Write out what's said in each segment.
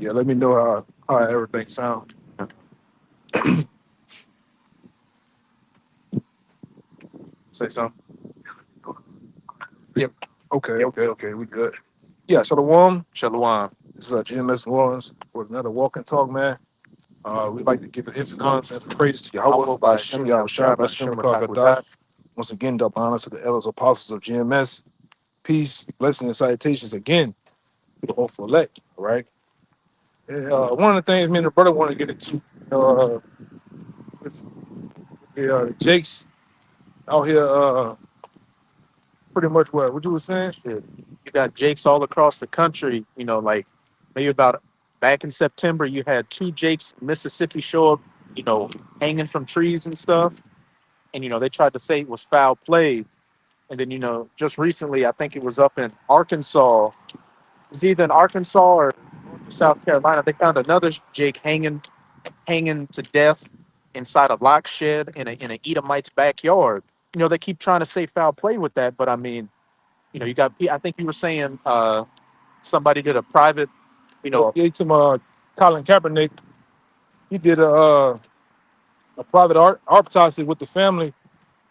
Yeah, let me know how everything sound. Say something. Yep. Okay. We good. Yeah, Shalom. Shalom. This is GMS New Orleans with another Walk and Talk, man. We'd like to give the hits and honors and praise to Yahweh by Hashem, Yahweh Shai, by Hashem, Kadash. Once again, double honors to the elders apostles of GMS. Peace, blessings, and salutations again to the hopeful elect, all right? One of the things me and the brother want to get into, with the Jakes out here, pretty much what you were saying? Shit. You got Jakes all across the country. Like maybe about back in September, you had two Jakes in Mississippi show up, hanging from trees and stuff. And, they tried to say it was foul play. And then, just recently, I think it was up in Arkansas. It was either in Arkansas or South Carolina. They found another Jake hanging to death inside a lock shed in a Edomite's backyard. They keep trying to say foul play with that, but I mean, you got. I think you were saying somebody did a private. You Oh, know, yeah, some Colin Kaepernick. He did a private autopsy with the family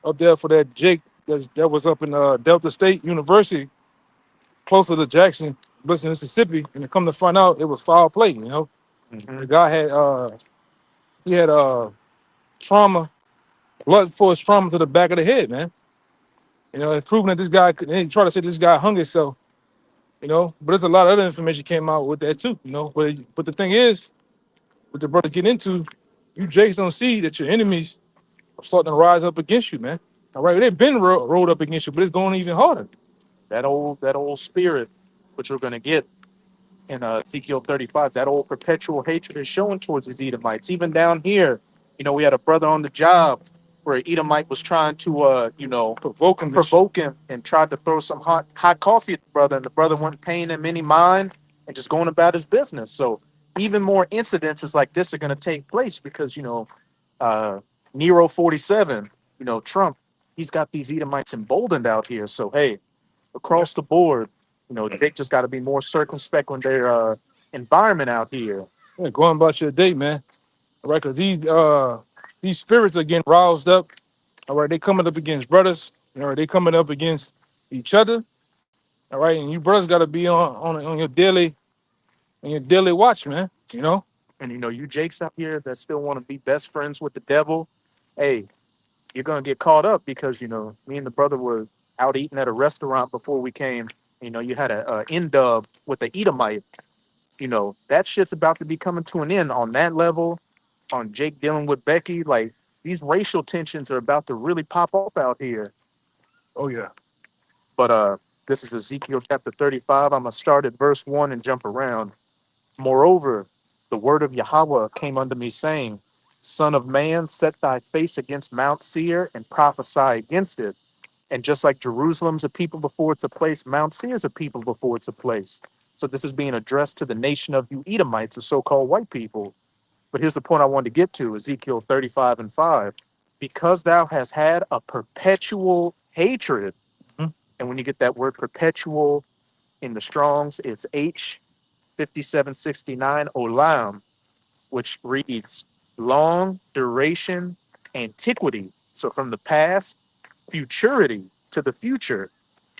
up there for that Jake that was up in Delta State University, closer to Jackson, Mississippi, and to come to find out it was foul play. mhm. The guy had he had trauma, blood force trauma to the back of the head, man. It's proven that this guy they try to say this guy hung himself. But there's a lot of other information came out with that too. But the thing is, what the brother get into, you Jakes don't see that your enemies are starting to rise up against you, man. All right, they've been rolled up against you, but it's going even harder. that old spirit, which we're going to get in Ezekiel 35, that old perpetual hatred is showing towards these Edomites. Even down here, we had a brother on the job where an Edomite was trying to, Provoking this. provoke him and tried to throw some hot coffee at the brother, and the brother wasn't paying him any mind and just going about his business. So even more incidences like this are going to take place because, uh, Nero 47, Trump, he's got these Edomites emboldened out here. So, hey, Yeah, across the board, they just got to be more circumspect when their environment out here. yeah, going about your day, man. All right, because these spirits are getting roused up. All right, they coming up against brothers. They coming up against each other. All right, and you brothers got to be on your daily watch, man. And you Jakes out here that still want to be best friends with the devil, hey, you're gonna get caught up because me and the brother were out eating at a restaurant before we came. You had a end dub with the Edomite. That shit's about to be coming to an end on that level. On Jake dealing with Becky, like these racial tensions are about to really pop up out here. Oh yeah. But this is Ezekiel chapter 35. I'm gonna start at verse 1 and jump around. Moreover, the word of Yahweh came unto me, saying, Son of man, set thy face against Mount Seir and prophesy against it. And just like Jerusalem's a people before it's a place, Mount Seir is a people before it's a place. So this is being addressed to the nation of you Edomites, the so-called white people. But here's the point I wanted to get to, Ezekiel 35 and 5. Because thou hast had a perpetual hatred, Mhm. and when you get that word perpetual in the Strongs, it's H5769 olam, which reads long duration, antiquity. So from the past, futurity to the future,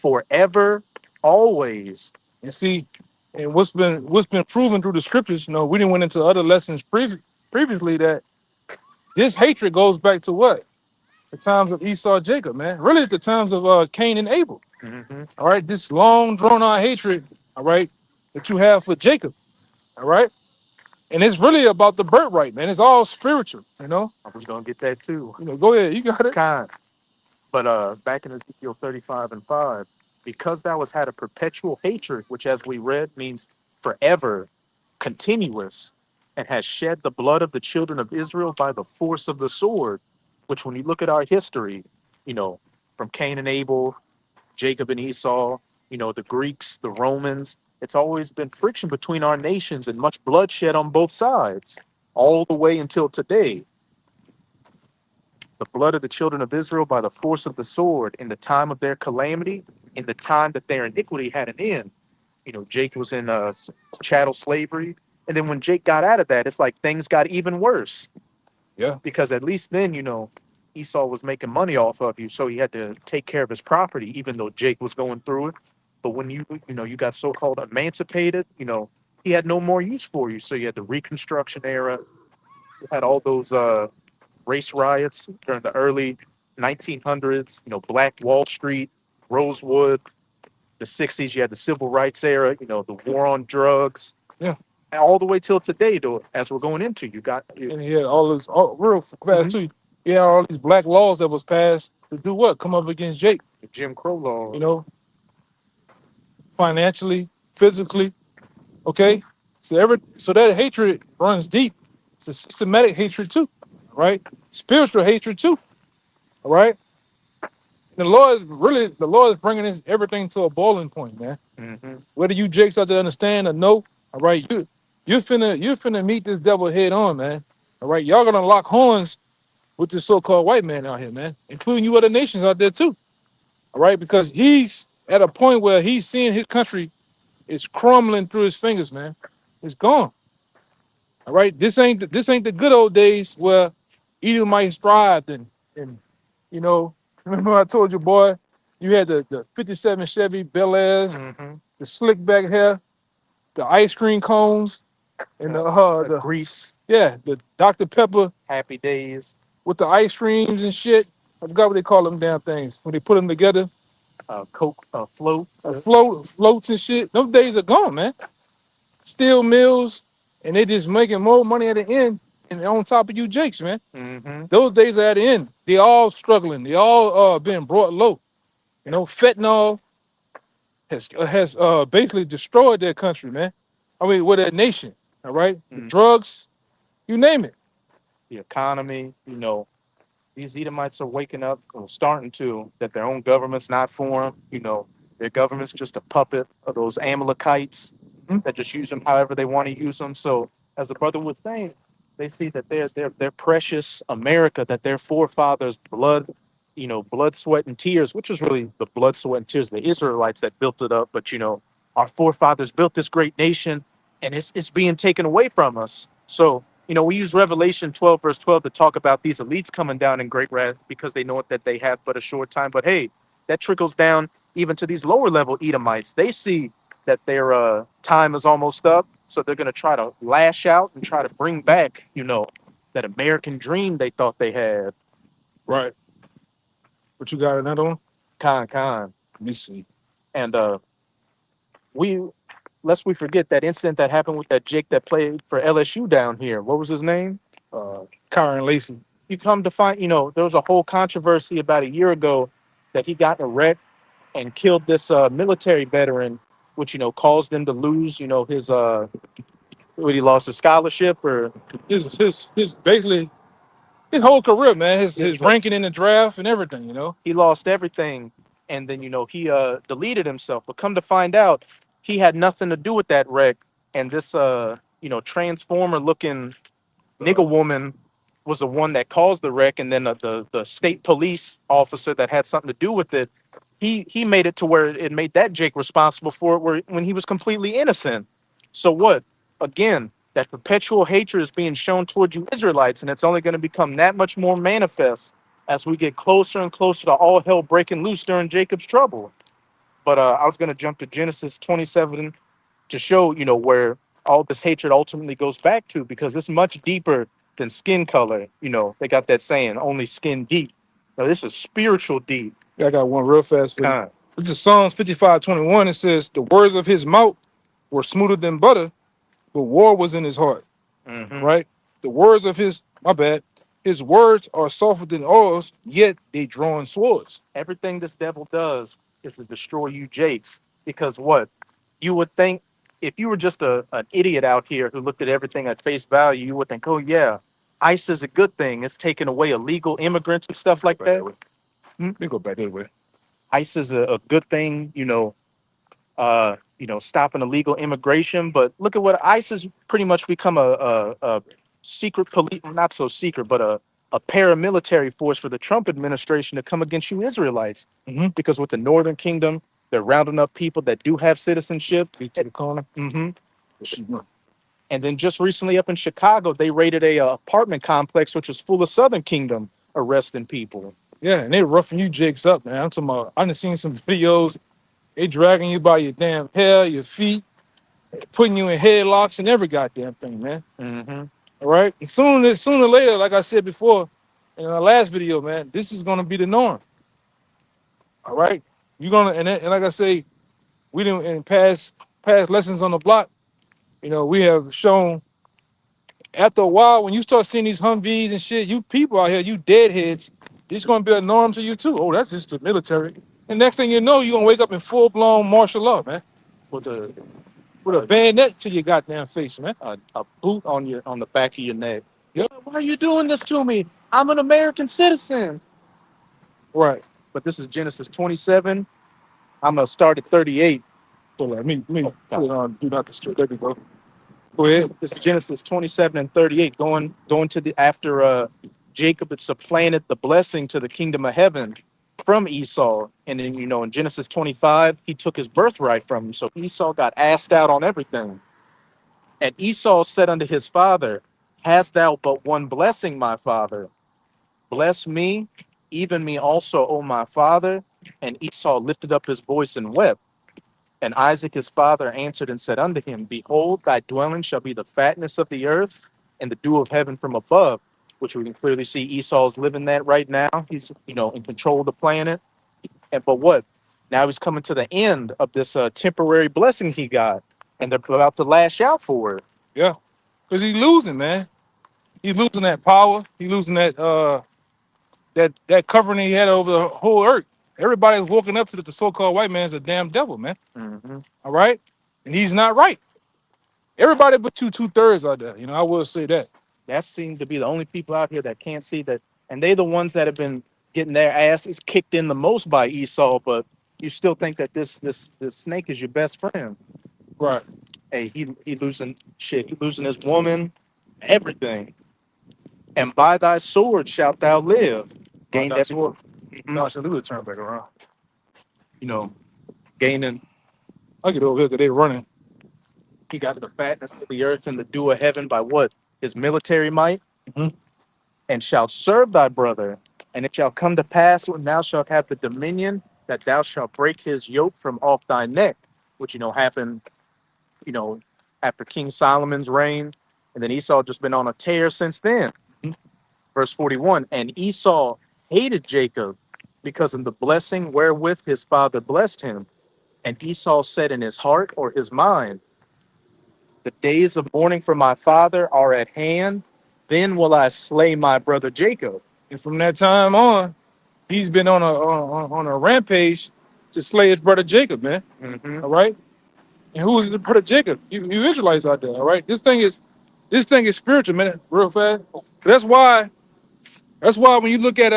forever, always. And see, and what's been proven through the scriptures. We didn't went into other lessons previously that this hatred goes back to what the times of Esau, and Jacob, man. Really, the times of Cain and Abel. Mhm. All right, this long drawn out hatred. All right, that you have for Jacob. All right, and it's really about the birthright, man. It's all spiritual. I was gonna get that too. Go ahead, you got it. Kind. But back in Ezekiel 35 and 5, because thou hast had a perpetual hatred, which as we read means forever, continuous, and has shed the blood of the children of Israel by the force of the sword, which when you look at our history, you know, from Cain and Abel, Jacob and Esau, the Greeks, the Romans, it's always been friction between our nations and much bloodshed on both sides, all the way until today. The blood of the children of Israel by the force of the sword in the time of their calamity, in the time that their iniquity had an end. Jake was in chattel slavery. And then when Jake got out of that, it's like things got even worse Yeah. because at least then, Esau was making money off of you, so he had to take care of his property, even though Jake was going through it. But when you got so-called emancipated, he had no more use for you. So you had the Reconstruction era, you had all those race riots during the early 1900s, Black Wall Street, Rosewood, the 60s, you had the Civil Rights era, the war on drugs. Yeah. And all the way till today, though, as we're going into, you got And he had all this real fast Mhm. too. He had all these black laws that was passed to do what? Come up against Jake, the Jim Crow law. Financially, physically. Okay. So that hatred runs deep. It's a systematic hatred too. Right? Spiritual hatred too. All right. The Lord is bringing everything to a boiling point, man. Mm-hmm. Whether you Jakes out there understand or no, all right, you're finna meet this devil head on, man. All right, y'all gonna lock horns with this so-called white man out here, man, including you other nations out there too. All right, because he's at a point where he's seeing his country is crumbling through his fingers, man. It's gone. All right, this ain't the good old days where Edomites thrived and you know. Remember I told you, boy, you had the '57 Chevy Bel Airs, Mm-hmm. the slick back hair, the ice cream cones, and the Grease, the Dr. Pepper Happy Days, with the ice creams and shit. I forgot what they call them damn things when they put them together. Coke, Float. Floats and shit. Those days are gone, man. Steel mills, and they just making more money at the end and on top of you Jakes, man. Mm-hmm. Those days are at the end. They all struggling. They all being brought low. Fentanyl has basically destroyed their country, man. I mean, with their nation. All right, the drugs, you name it. The economy, these Edomites are waking up or starting to that their own government's not for them. Their government's just a puppet of those Amalekites that just use them however they want to use them. So, as the brother was saying, they see that their precious America, that their forefathers' blood, sweat, and tears, which was really the blood, sweat, and tears of the Israelites that built it up. But our forefathers built this great nation, and it's being taken away from us. So we use Revelation 12, verse 12 to talk about these elites coming down in great wrath because they know that they have but a short time. But hey, that trickles down even to these lower level Edomites. They see that their time is almost up, so they're going to try to lash out and try to bring back, that American dream they thought they had. Right. What you got another one? Con. Let me see. And lest we forget that incident that happened with that Jake that played for LSU down here. What was his name? Kyron Lacy. You come to find, there was a whole controversy about a year ago that he got in a wreck and killed this military veteran, which caused them to lose, his what he lost his scholarship or his basically his whole career, man. His ranking in the draft and everything. He lost everything, and then he deleted himself. But come to find out, he had nothing to do with that wreck, and this transformer looking nigga woman was the one that caused the wreck, and then the state police officer that had something to do with it, he made it to where it made that Jake responsible for it when he was completely innocent. So what? Again, that perpetual hatred is being shown towards you Israelites, and it's only going to become that much more manifest as we get closer and closer to all hell breaking loose during Jacob's trouble. But I was going to jump to Genesis 27 to show, where all this hatred ultimately goes back to, because it's much deeper than skin color. They got that saying, only skin deep. Now, this is spiritual deep. Yeah, I got one real fast for you. Con. This is Psalms 55:21. It says, the words of his mouth were smoother than butter, but war was in his heart. Mhm. Right? The words of his words are softer than oils, yet they drawing swords. Everything this devil does is to destroy you Jakes. Because what? You would think if you were just an idiot out here who looked at everything at face value, you would think, oh yeah, ICE is a good thing. It's taking away illegal immigrants and stuff like that. Let me go back that way. ICE is a good thing, stopping illegal immigration. But look at what ICE has pretty much become a secret police, not so secret, but a paramilitary force for the Trump administration to come against you Israelites. Mm-hmm. Because with the Northern Kingdom, they're rounding up people that do have citizenship. Get to the corner. Mm-hmm. And then just recently up in Chicago, they raided a apartment complex which was full of Southern Kingdom arresting people. Yeah, and they roughing you jakes up, man. I'm talking about, I done seen some videos. They dragging you by your damn hair, your feet, putting you in headlocks and every goddamn thing, man. Mm-hmm. All right. And sooner or later, like I said before in our last video, man, this is gonna be the norm. All right. You're gonna and like I say, we didn't in past lessons on the block, we have shown after a while when you start seeing these Humvees and shit, you people out here, you deadheads, it's gonna be a norm to you too. Oh, that's just the military. And next thing you know, you're gonna wake up in full-blown martial law, man. With a with a bayonet to your goddamn face, man. A boot on the back of your neck. Yep. Why are you doing this to me? I'm an American citizen. Right. But this is Genesis 27. I'm gonna start at 38. So let me put it on do not disturb. There we go. Go ahead. This is Genesis 27 and 38. Going to the after Jacob had supplanted the blessing to the kingdom of heaven from Esau. And then in Genesis 25, he took his birthright from him. So Esau got asked out on everything. And Esau said unto his father, hast thou but one blessing, my father? Bless me, even me also, O my father. And Esau lifted up his voice and wept. And Isaac his father answered and said unto him, behold, thy dwelling shall be the fatness of the earth and the dew of heaven from above, which we can clearly see Esau's living that right now. He's, in control of the planet. But what? Now he's coming to the end of this temporary blessing he got, and they're about to lash out for it. Yeah. Because he's losing, man. He's losing that power. He's losing that covering he had over the whole earth. Everybody's walking up to the so-called white man's a damn devil, man. Mm-hmm. All right? And he's not right. Everybody but two-thirds out there. I will say that. That seems to be the only people out here that can't see that. And they're the ones that have been getting their asses kicked in the most by Esau, but you still think that this snake is your best friend. Right. Hey, he losing shit. He losing his woman, everything. And by thy sword shalt thou live. Gain that sword. No, I should leave it turn back around. Gaining. I get over here because they running. He got the fatness of the earth and the dew of heaven by what? His military might. Mm-hmm. And shalt serve thy brother. And it shall come to pass when thou shalt have the dominion that thou shalt break his yoke from off thy neck, which happened, after King Solomon's reign. And then Esau just been on a tear since then. Mm-hmm. Verse 41, and Esau hated Jacob because of the blessing wherewith his father blessed him. And Esau said in his heart or his mind, the days of mourning for my father are at hand. Then will I slay my brother Jacob. And from that time on, he's been on a rampage to slay his brother Jacob, man. Mm-hmm. All right. And who is the brother Jacob? You Israelites out there, all right? This thing is spiritual, man. Real fast. That's why when you look at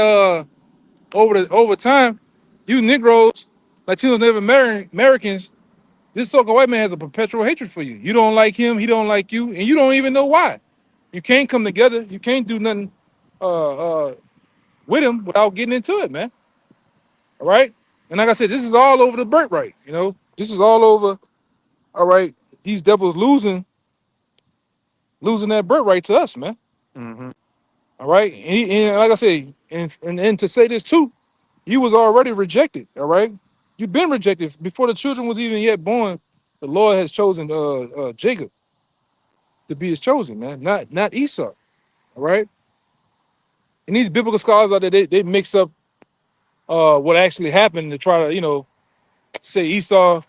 over time, you Negroes, Latinos, Native Americans, this so-called white man has a perpetual hatred for you. You don't like him, he don't like you, and you don't even know why. You can't come together. You can't do nothing with him without getting into it, man. All right? And like I said, this is all over the birthright, This is all over, all right? These devils losing that birthright to us, man. Mm-hmm. All right? And like I say, and to say this too, you was already rejected, all right? You've been rejected before the children was even yet born. The Lord has chosen Jacob to be his chosen, man, not Esau. All right. And these biblical scholars out there, they mix up what actually happened to try to, say Esau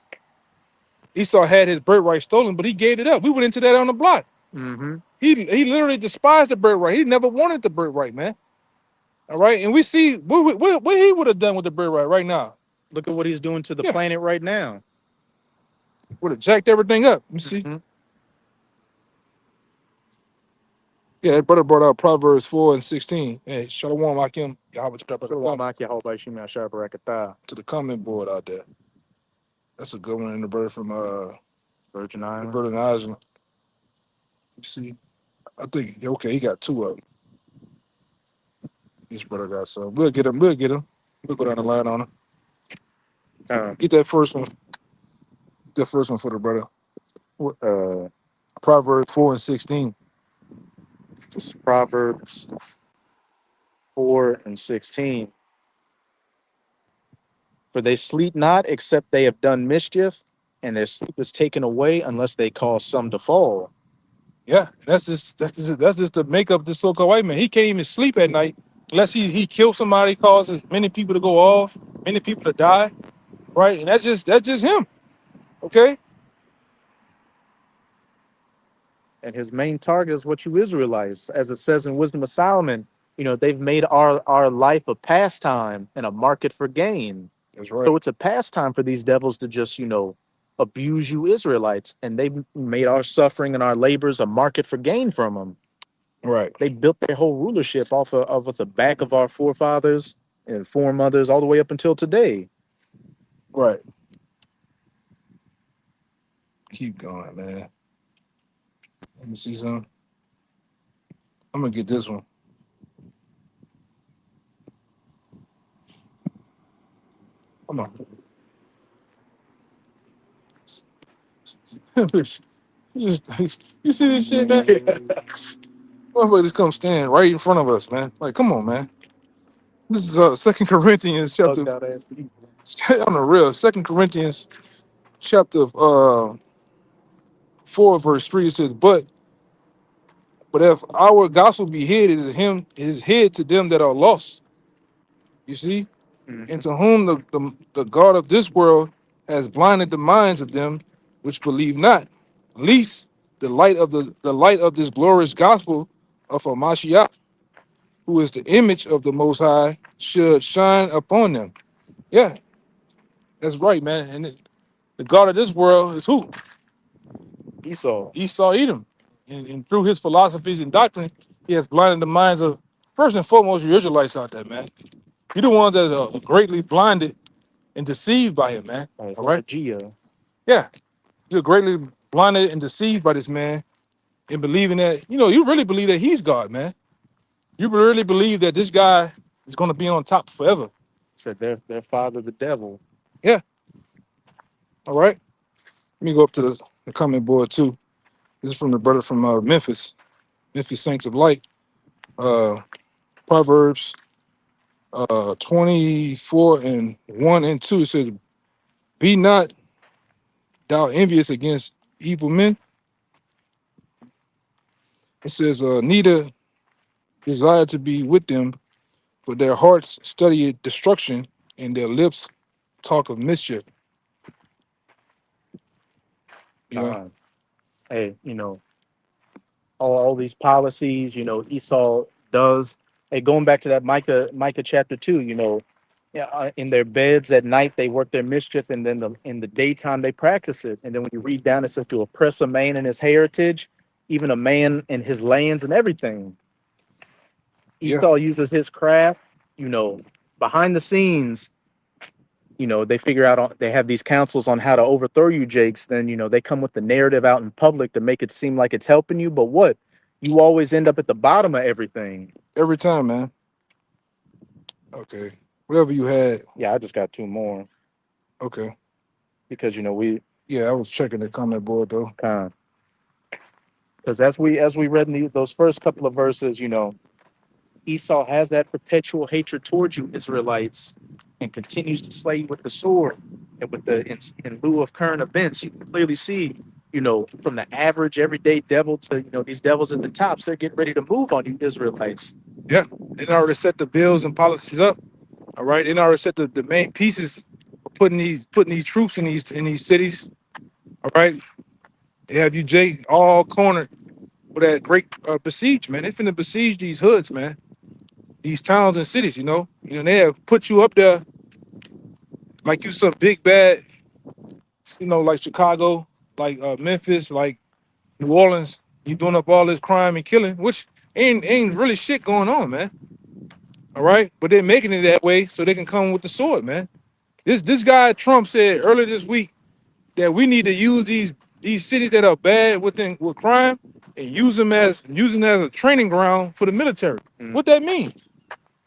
had his birthright stolen, but he gave it up. We went into that on the block. Mm-hmm. He literally despised the birthright. He never wanted the birthright, man. All right. And we see what he would have done with the birthright right now. Look at what he's doing to the planet right now. Would have jacked everything up. You see? Mm-hmm. Yeah, that brother brought out Proverbs 4 and 16. Hey, Shalom Akim. To the comment board out there. That's a good one. And the brother from Virgin Island. Virgin Island. You see? I think, he got two of them. This brother got some. We'll get him. We'll go down the line on him. Get that first one. The first one for the brother. Proverbs 4:16. It's Proverbs 4:16. For they sleep not except they have done mischief, and their sleep is taken away unless they cause some to fall. Yeah, that's just the makeup of this so-called white man. He can't even sleep at night unless he kills somebody, causes many people to go off, many people to die, right? And that's just him. Okay. And his main target is what you Israelites, as it says in Wisdom of Solomon, they've made our life a pastime and a market for gain. That's right. So it's a pastime for these devils to just, abuse you Israelites. And they've made our suffering and our labors a market for gain from them. Right. They built their whole rulership off of the back of our forefathers and foremothers all the way up until today. Right. Keep going, man. Let me see something. I'm gonna get this one. Come on. just you see this shit, man? Motherfucker just come stand right in front of us, man. Like, come on, man. This is 2 Corinthians chapter Bugged out ass people. on the real. 2 Corinthians chapter 4 verse 3 it says, but if our gospel be hid, it is hid to them that are lost. You see? And to whom the God of this world has blinded the minds of them which believe not, least the light of this glorious gospel of our Mashiach, who is the image of the Most High, should shine upon them. Yeah, that's right, man. And the God of this world is who? Esau. Esau Edom. And through his philosophies and doctrine, he has blinded the minds of, first and foremost, you Israelites out there, man. You're the ones that are greatly blinded and deceived by him, man. It's All like a right? Gia. Yeah. You're greatly blinded and deceived by this man and believing that, you really believe that he's God, man. You really believe that this guy is going to be on top forever. Said their father, the devil. Yeah. All right. Let me go up to the comment board, too. This is from the brother from Memphis Saints of Light. Proverbs 24 and 1 and 2. It says, be not thou envious against evil men. It says, neither desire to be with them, for their hearts study destruction, and their lips talk of mischief. Yeah. Hey, all these policies, Esau does. Hey, going back to that Micah chapter 2, yeah, in their beds at night they work their mischief, and then in the daytime they practice it. And then when you read down, it says to oppress a man in his heritage, even a man in his lands and everything. Yeah. Esau uses his craft, behind the scenes. They figure out they have these councils on how to overthrow you, Jakes. Then they come with the narrative out in public to make it seem like it's helping you, but what? You always end up at the bottom of everything. Every time, man. Okay. Whatever you had. Yeah, I just got two more Okay. because we Yeah, I was checking the comment board though. kind of, because as we read in those first couple of verses, Esau has that perpetual hatred towards you Israelites, and continues to slay you with the sword. And with in lieu of current events, you can clearly see, from the average everyday devil to these devils at the tops, they're getting ready to move on you Israelites. Yeah. They already set the bills and policies up. All right. They already set the main pieces of putting these troops in these cities. All right. They have you, Jay, all cornered with that great besiege, man. They finna besiege these hoods, man. These towns and cities, they have put you up there like you some big bad, like Chicago, like Memphis, like New Orleans. You doing up all this crime and killing, which ain't really shit going on, man. All right, but they're making it that way so they can come with the sword, man. This guy Trump said earlier this week that we need to use these cities that are bad with crime and use them as a training ground for the military. What that mean?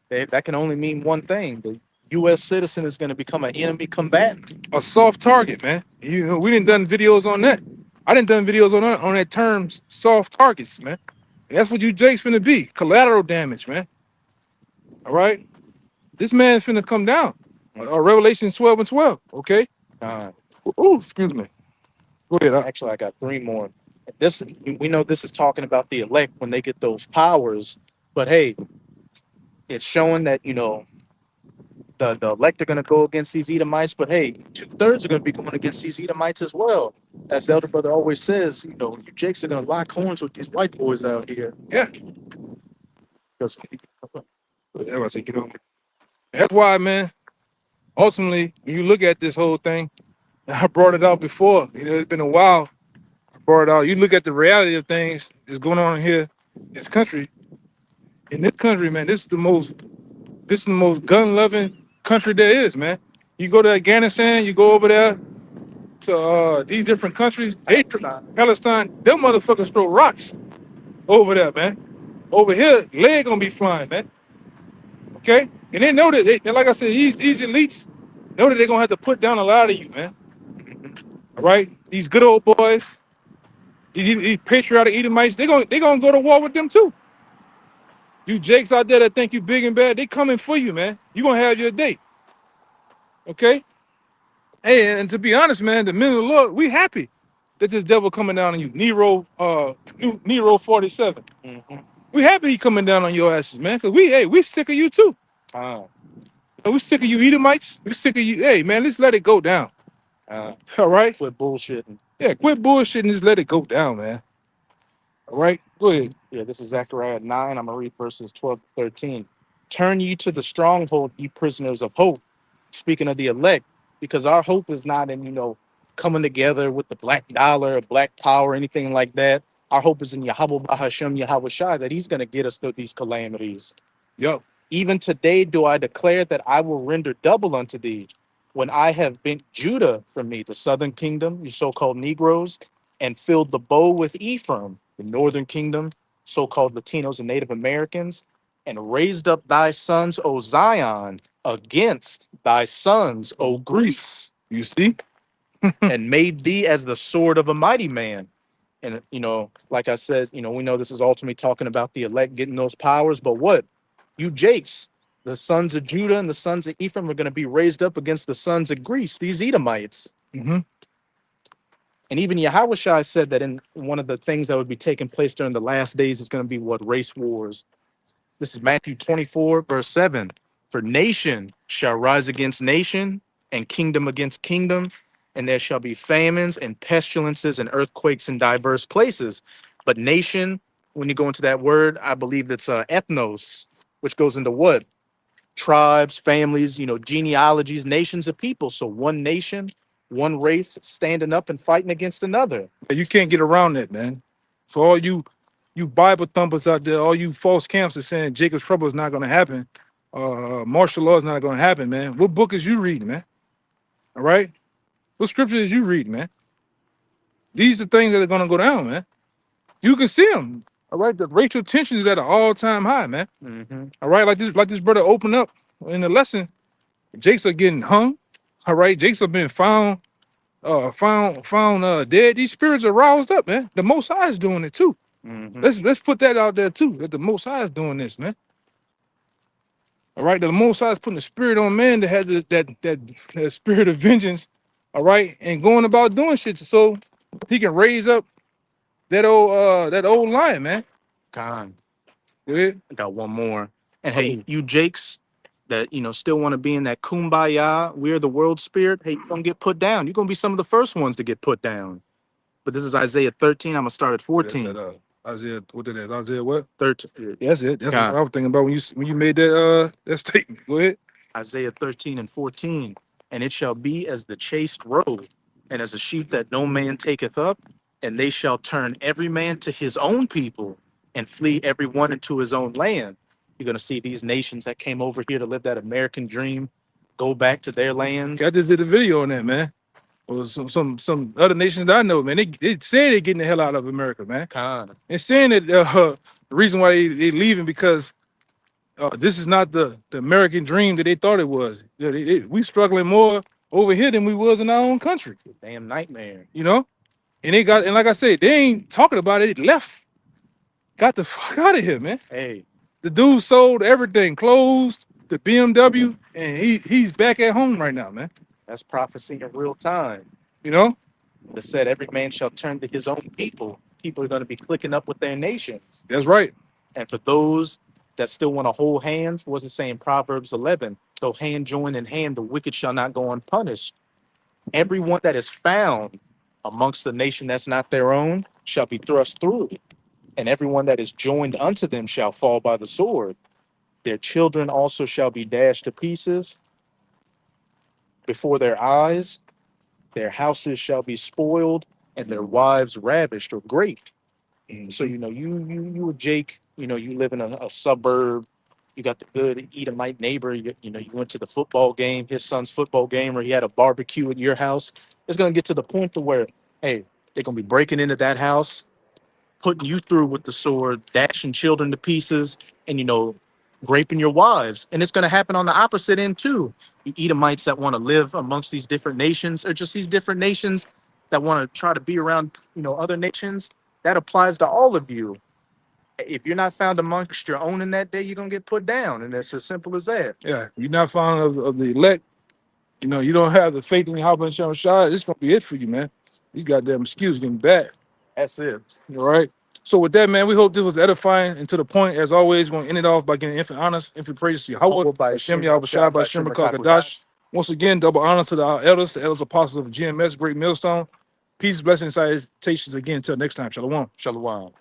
That can only mean one thing: the U.S. citizen is going to become an enemy combatant. A soft target, man. We done videos on that. I done videos on that term soft targets, man. And that's what you Jake's finna be. Collateral damage, man. All right? This man's finna come down. Revelation 12 and 12. Okay. Uh, Ooh, excuse me. Go ahead. Actually, I got three more. This we know this is talking about the elect when they get those powers, but hey, it's showing that the elect are going to go against these Edomites, but hey, 2/3 are going to be going against these Edomites as well. As the elder brother always says, you Jakes are going to lock horns with these white boys out here. Yeah. 'Cause- That's why, man. Ultimately, when you look at this whole thing, I brought it out before. It's been a while. I brought it out. You look at the reality of things that's going on here in this country. In this country, man, this is the most gun-loving country there is, man. You go to Afghanistan, you go over there to these different countries. Palestine, them motherfuckers throw rocks over there, man. Over here, leg gonna be flying, man. Okay? And they know that, like I said, these elites know that they're gonna have to put down a lot of you, man. All right? These good old boys, these patriotic Edomites, they're gonna go to war with them too. You Jakes out there that think you big and bad, they coming for you, man. You gonna have your day. Okay? Hey, and to be honest, man, the men of the Lord, we happy that this devil coming down on you. Nero 47. Mhm. We happy he coming down on your asses, man. Cause we sick of you too. We sick of you Edomites. We sick of you. Hey, man, let's let it go down. All right? Quit bullshitting. Yeah, quit bullshitting and just let it go down, man. All right? Go ahead. Yeah, this is Zechariah 9. I'm going to read verses 12 to 13. Turn ye to the stronghold, ye prisoners of hope. Speaking of the elect, because our hope is not in, coming together with the black dollar or black power or anything like that. Our hope is in Yahweh Bahashem Yahweh Shai, that he's going to get us through these calamities. Yo. Even today do I declare that I will render double unto thee when I have bent Judah from me, the southern kingdom, you so-called Negroes, and filled the bow with Ephraim, the northern kingdom, so-called Latinos and Native Americans, and raised up thy sons, O Zion, against thy sons, O Greece, You see? and made thee as the sword of a mighty man. And, like I said, we know this is ultimately talking about the elect getting those powers, but what? You Jakes, the sons of Judah and the sons of Ephraim are going to be raised up against the sons of Greece, these Edomites. Mm-hmm. And even Yahushua said that in one of the things that would be taking place during the last days is going to be race wars. This is Matthew 24, verse 7. For nation shall rise against nation and kingdom against kingdom, and there shall be famines and pestilences and earthquakes in diverse places. But nation, when you go into that word, I believe it's ethnos, which goes into what? Tribes, families, genealogies, nations of people. So one nation, one race standing up and fighting against another. You can't get around that, man. For all you Bible thumpers out there, all you false camps are saying Jacob's trouble is not going to happen. Martial law is not going to happen, man. What book is you reading, man? All right? What scripture is you reading, man? These are things that are going to go down, man. You can see them. All right? The racial tension is at an all-time high, man. Mm-hmm. All right? Like this brother opened up in the lesson. Jakes are getting hung. All right? Jakes are being found dead. These spirits are roused up, man. The Most High is doing it too. Mm-hmm. Let's put that out there too. That the Most High is doing this, man. All right, the Most High is putting the spirit on man that has that spirit of vengeance. All right, and going about doing shit so he can raise up that old lion, man. God. Go ahead. I got one more. And hey, you Jakes that still want to be in that kumbaya, we're the world spirit. Hey, you're gonna get put down. You're gonna be some of the first ones to get put down. But this is Isaiah 13. I'm gonna start at 14. Isaiah, what did that? Isaiah what? 13. Yeah, that's it. That's God. what I was thinking about when you made that statement. Go ahead. Isaiah 13 and 14. And it shall be as the chaste roe, and as a sheep that no man taketh up, and they shall turn every man to his own people, and flee every one into his own land. You're gonna see these nations that came over here to live that American dream go back to their lands. I just did a video on that, man. Or some other nations that I know, man. They saying they're getting the hell out of America, man. And saying that the reason why they leaving because this is not the American dream that they thought it was. We struggling more over here than we was in our own country. Damn nightmare. You know? And they got, and like I said, they ain't talking about it. It left. Got the fuck out of here, man. Hey, The dude sold everything, closed the BMW, and he's back at home right now, man. that's prophecy in real time. You know? That said, every man shall turn to his own people. People are going to be clicking up with their nations. That's right. And for those that still want to hold hands, what's it saying? Proverbs 11. Though hand join in hand, the wicked shall not go unpunished. Everyone that is found amongst the nation that's not their own shall be thrust through, and everyone that is joined unto them shall fall by the sword. Their children also shall be dashed to pieces before their eyes. Their houses shall be spoiled, and their wives ravished or raped. So you were Jake. You live in a suburb. You got the good Edomite neighbor. You went to the football game, his son's football game, or he had a barbecue at your house. It's gonna get to the point to where, hey, they're gonna be breaking into that house, putting you through with the sword, dashing children to pieces, and raping your wives. And it's gonna happen on the opposite end too. You Edomites that want to live amongst these different nations, or just these different nations that want to try to be around, other nations. That applies to all of you. If you're not found amongst your own in that day, you're gonna get put down, and it's as simple as that. Yeah. You're not found of the elect. You don't have the faith in Yahweh Shem Shai. It's gonna be it for you, man. These goddamn excuses getting bad. That's it. All right. So with that, man, we hope this was edifying and to the point. As always, we're gonna end it off by giving infinite honors, infinite praise to Yahweh, By Hashem Hashem, Yahweh Shai, by by Shem Hashem, Kadash. Once again, double honors to our elders, the elders apostles of GMS, Great Millstone. Peace, blessings, salutations again. Until next time. Shalom. Shalom.